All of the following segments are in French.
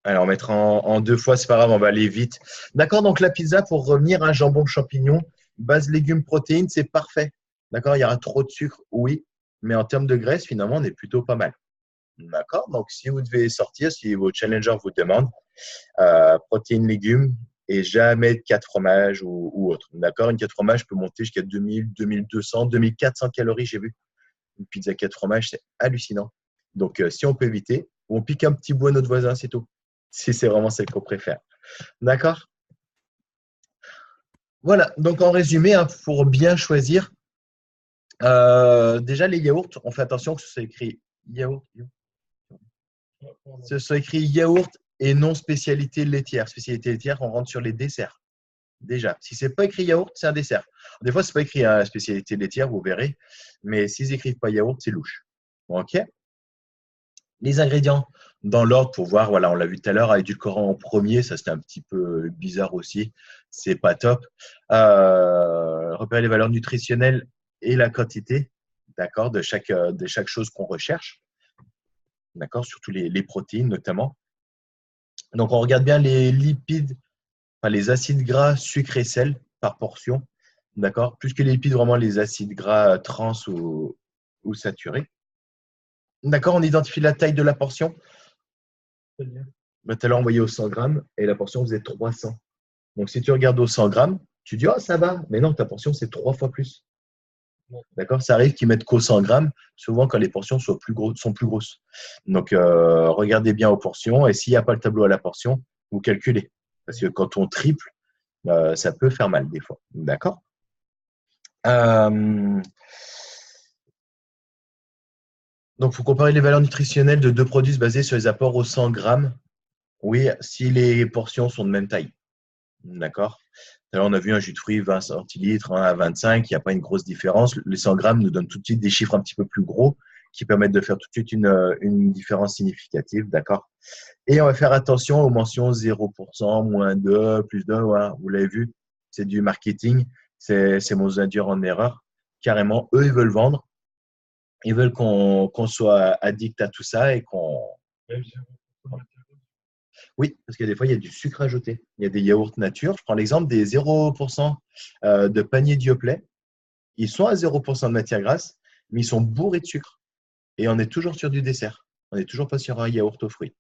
Allez, on mettra en deux fois, c'est pas grave, on va aller vite. D'accord, donc la pizza, pour revenir à jambon champignon, base légumes, protéines, c'est parfait. D'accord, il y aura trop de sucre, oui, mais en termes de graisse, finalement, on est plutôt pas mal. D'accord, donc si vous devez sortir, si vos challengers vous demandent, protéines, légumes et jamais de 4 fromages ou autre. D'accord, une 4 fromages peut monter jusqu'à 2000, 2200, 2400 calories, j'ai vu. Une pizza 4 fromages, c'est hallucinant. Donc, si on peut éviter, on pique un petit bout à notre voisin, c'est tout. Si c'est vraiment celle qu'on préfère. D'accord. Voilà, donc en résumé, hein, pour bien choisir, déjà les yaourts, on fait attention que ce soit écrit yaourt, ce soit écrit yaourt et non spécialité laitière. Spécialité laitière, on rentre sur les desserts. Déjà, si c'est pas écrit yaourt, c'est un dessert. Des fois, c'est pas écrit hein, spécialité laitière, vous verrez. Mais s'ils écrivent pas yaourt, c'est louche. Ok. Les ingrédients dans l'ordre pour voir. Voilà, on l'a vu tout à l'heure, édulcorant en premier, ça c'était un petit peu bizarre aussi. C'est pas top. Repérer les valeurs nutritionnelles et la quantité, d'accord, de chaque chose qu'on recherche, d'accord, surtout les protéines notamment. Donc on regarde bien les lipides, enfin, les acides gras, sucre et sel par portion. D'accord. Plus que les lipides, vraiment les acides gras trans ou saturés. D'accord. On identifie la taille de la portion. Bah, tout à l'heure, on voyait au 100 grammes et la portion faisait 300. Donc, si tu regardes au 100 grammes, tu dis, oh, ça va. Mais non, ta portion, c'est 3 fois plus. D'accord. Ça arrive qu'ils mettent qu'au 100 grammes, souvent quand les portions sont plus grosses. Donc, regardez bien aux portions et s'il n'y a pas le tableau à la portion, vous calculez. Parce que quand on triple, ça peut faire mal des fois. D'accord. Donc, il faut comparer les valeurs nutritionnelles de deux produits basés sur les apports au 100 grammes. Oui, si les portions sont de même taille. D'accord. Alors, on a vu un jus de fruits 20 centilitres à 25, il n'y a pas une grosse différence. Les 100 grammes nous donnent tout de suite des chiffres un petit peu plus gros qui permettent de faire tout de suite une différence significative. D'accord. Et on va faire attention aux mentions 0%, moins 2, plus 2. Voilà, vous l'avez vu, c'est du marketing. C'est mon induire en erreur. Carrément, eux, ils veulent vendre. Ils veulent qu'on soit addict à tout ça et qu'on… Oui, parce que des fois, il y a du sucre ajouté. Il y a des yaourts nature. Je prends l'exemple des 0% de panier Dioplay. Ils sont à 0% de matière grasse, mais ils sont bourrés de sucre. Et on est toujours sur du dessert. On n'est toujours pas sur un yaourt aux fruits.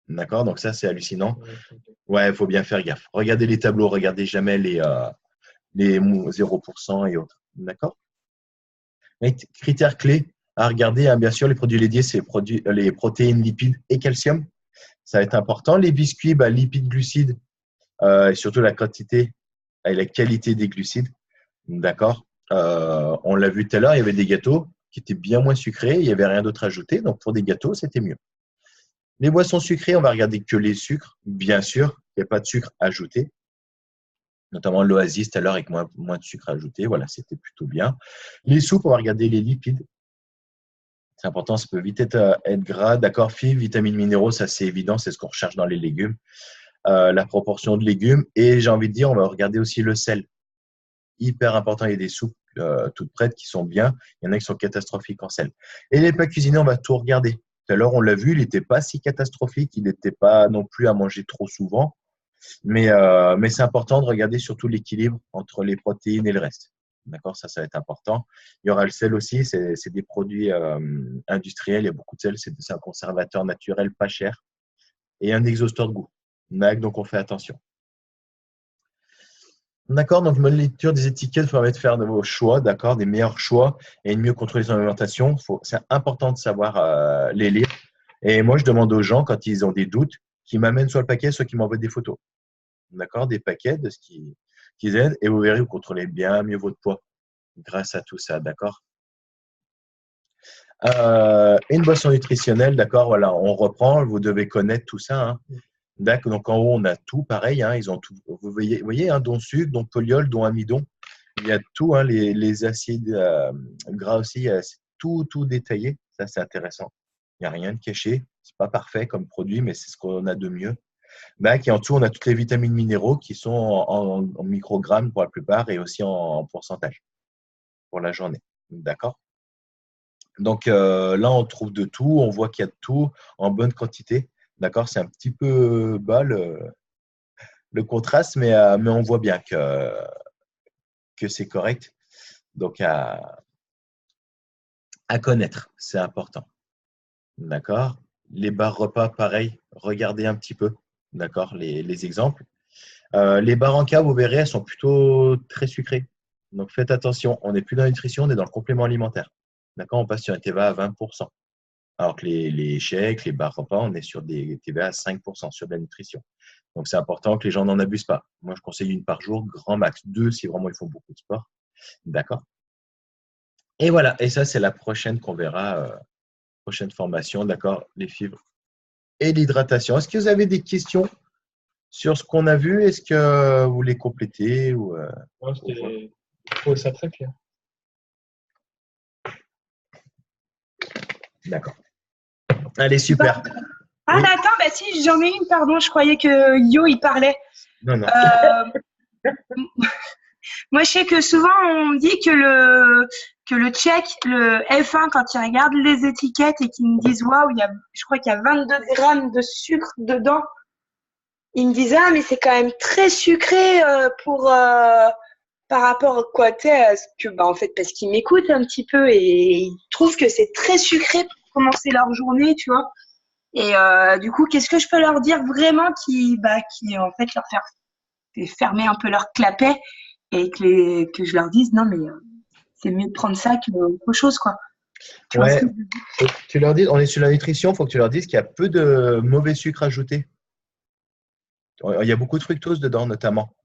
D'accord. Donc ça, c'est hallucinant. Ouais, il faut bien faire gaffe. Regardez les tableaux, regardez jamais les 0% et autres. D'accord. Les critères clés à regarder, hein, bien sûr, les produits laitiers, c'est les protéines, lipides et calcium. Ça va être important. Les biscuits, bah, lipides, glucides, et surtout la quantité et la qualité des glucides. D'accord. On l'a vu tout à l'heure, il y avait des gâteaux qui étaient bien moins sucrés, il n'y avait rien d'autre à ajouter. Donc, pour des gâteaux, c'était mieux. Les boissons sucrées, on va regarder que les sucres, bien sûr. Il n'y a pas de sucre ajouté, notamment l'Oasis tout à l'heure avec moins de sucre ajouté. Voilà, c'était plutôt bien. Les soupes, on va regarder les lipides. C'est important, ça peut vite être gras. D'accord, fibres, vitamines, minéraux, ça c'est évident, c'est ce qu'on recherche dans les légumes. La proportion de légumes. Et j'ai envie de dire, on va regarder aussi le sel. Hyper important, il y a des soupes toutes prêtes qui sont bien. Il y en a qui sont catastrophiques en sel. Et les plats cuisinés, on va tout regarder. Tout à l'heure, on l'a vu, il n'était pas si catastrophique. Il n'était pas non plus à manger trop souvent. Mais c'est important de regarder surtout l'équilibre entre les protéines et le reste. D'accord, ça va être important. Il y aura le sel aussi, c'est des produits industriels. Il y a beaucoup de sel, c'est un conservateur naturel pas cher et un exhausteur de goût. Donc, on fait attention. D'accord, donc bonne lecture des étiquettes vous permet de faire de vos choix, d'accord, des meilleurs choix et de mieux contrôler son alimentation. C'est important de savoir les lire. Et moi, je demande aux gens, quand ils ont des doutes, qu'ils m'amènent soit le paquet, soit qu'ils m'envoient des photos. D'accord, des paquets de ce qu'ils aident. Et vous verrez, vous contrôlez bien mieux votre poids grâce à tout ça, d'accord. Une boisson nutritionnelle, d'accord, voilà, on reprend, vous devez connaître tout ça. Hein. D'accord, donc en haut, on a tout pareil, hein, ils ont tout. Vous voyez hein, dont sucre, dont poliol, dont amidon. Il y a tout, hein, les acides gras aussi, c'est tout détaillé. Ça, c'est intéressant. Il n'y a rien de caché. Ce n'est pas parfait comme produit, mais c'est ce qu'on a de mieux. Et en dessous, on a toutes les vitamines minéraux qui sont en microgrammes pour la plupart et aussi en pourcentage pour la journée. D'accord. Donc là, on trouve de tout. On voit qu'il y a de tout en bonne quantité. D'accord? C'est un petit peu bas le contraste, mais on voit bien que c'est correct. Donc, à connaître, c'est important. D'accord? Les barres repas, pareil, regardez un petit peu, d'accord, les exemples. Les barres en cas, vous verrez, elles sont plutôt très sucrées. Donc, faites attention. On n'est plus dans la nutrition, on est dans le complément alimentaire. D'accord? On passe sur un TVA à 20%. Alors que les shakes, les barres repas, on est sur des TVA à 5% sur de la nutrition. Donc, c'est important que les gens n'en abusent pas. Moi, je conseille une par jour, grand max 2 si vraiment ils font beaucoup de sport. D'accord? Et voilà. Et ça, c'est la prochaine qu'on verra, prochaine formation. D'accord? Les fibres et l'hydratation. Est-ce que vous avez des questions sur ce qu'on a vu? Est-ce que vous voulez compléter ou, Ouais, je trouvais ça très clair. D'accord. Allez, super. Ah, Oui. attends, bah si, j'en ai une, pardon, je croyais que Yo, il parlait. Non, non. Moi, je sais que souvent, on dit que le tchèque, le F1, quand ils regardent les étiquettes et qu'ils me disent, waouh, je crois qu'il y a 22 grammes de sucre dedans. Ils me disent, ah, mais c'est quand même très sucré par rapport quoi, tu sais, à ce que, en fait, parce qu'ils m'écoutent un petit peu et ils trouvent que c'est très sucré pour commencer leur journée, tu vois. Et du coup, qu'est-ce que je peux leur dire vraiment qui en fait leur faire fermer un peu leur clapet et que je leur dise non mais c'est mieux de prendre ça qu'autre chose quoi. Tu vois ce Ouais. que je veux dire? Tu leur dis, on est sur la nutrition, il faut que tu leur dises qu'il y a peu de mauvais sucres ajoutés. Il y a beaucoup de fructose dedans, notamment.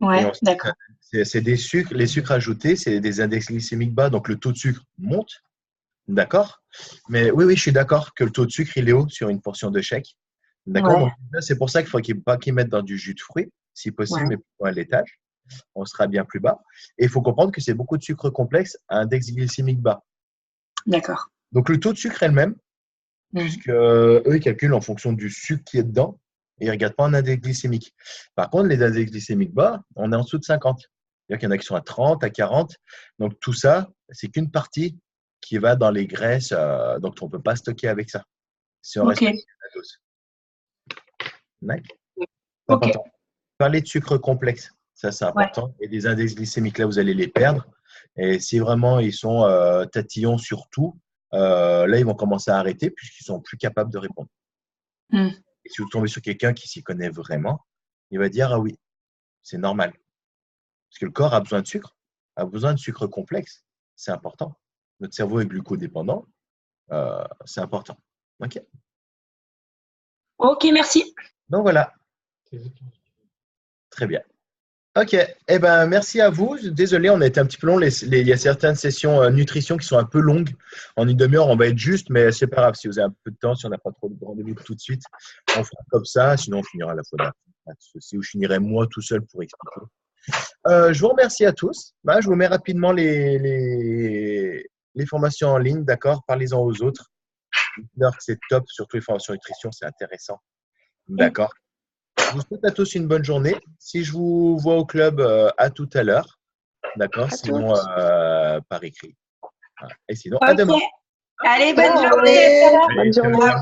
Et Ouais, d'accord. c'est des sucres, les sucres ajoutés, c'est des index glycémiques bas, donc le taux de sucre monte. D'accord? Mais oui, je suis d'accord que le taux de sucre, il est haut sur une portion de shake. D'accord? Ouais, Donc, c'est pour ça qu'il faut pas qu'ils mettent dans du jus de fruits, si possible, ouais, mais plutôt à l'étage. On sera bien plus bas. Et il faut comprendre que c'est beaucoup de sucre complexe à index glycémique bas. d'accord. Donc, le taux de sucre est le même, puisque eux, ils calculent en fonction du sucre qui est dedans et ils ne regardent pas en index glycémique. Par contre, les index glycémiques bas, on est en dessous de 50. C'est-à-dire qu'il y en a qui sont à 30, à 40. Donc, tout ça, c'est qu'une partie qui va dans les graisses. Donc, on ne peut pas stocker avec ça si on Ok, respecte la dose. D'accord. C'est ok, important. Parler de sucre complexe, ça c'est ouais. important. Et des index glycémiques, là, vous allez les perdre. Et si vraiment ils sont tatillons sur tout, là, ils vont commencer à arrêter puisqu'ils sont plus capables de répondre. Hmm. Et si vous tombez sur quelqu'un qui s'y connaît vraiment, il va dire, ah oui, c'est normal. Parce que le corps a besoin de sucre, a besoin de sucre complexe. C'est important. Notre cerveau est glucodépendant. C'est important. OK. Ok, merci. Donc voilà, très bien. OK. Eh ben, merci à vous. Désolé, on a été un petit peu long. Il y a certaines sessions nutrition qui sont un peu longues. En une demi-heure, on va être juste, mais c'est pas grave. Si vous avez un peu de temps, si on n'a pas trop de rendez-vous tout de suite, on fera comme ça. Sinon, on finira à la fois d'après. Pas de souci. Ou je finirai moi tout seul pour expliquer. Je vous remercie à tous. Bah, je vous mets rapidement les formations en ligne. D'accord? Parlez-en aux autres. Dites-leur que c'est top, surtout les formations nutrition, c'est intéressant. D'accord? Je vous souhaite à tous une bonne journée. Si je vous vois au club, à tout à l'heure. D'accord? À Sinon, toutes. par écrit. Voilà. Et sinon, à Ok. demain. Allez, bonne Ciao, journée. À tout à l'heure. Allez, bonne ciao, journée. ciao.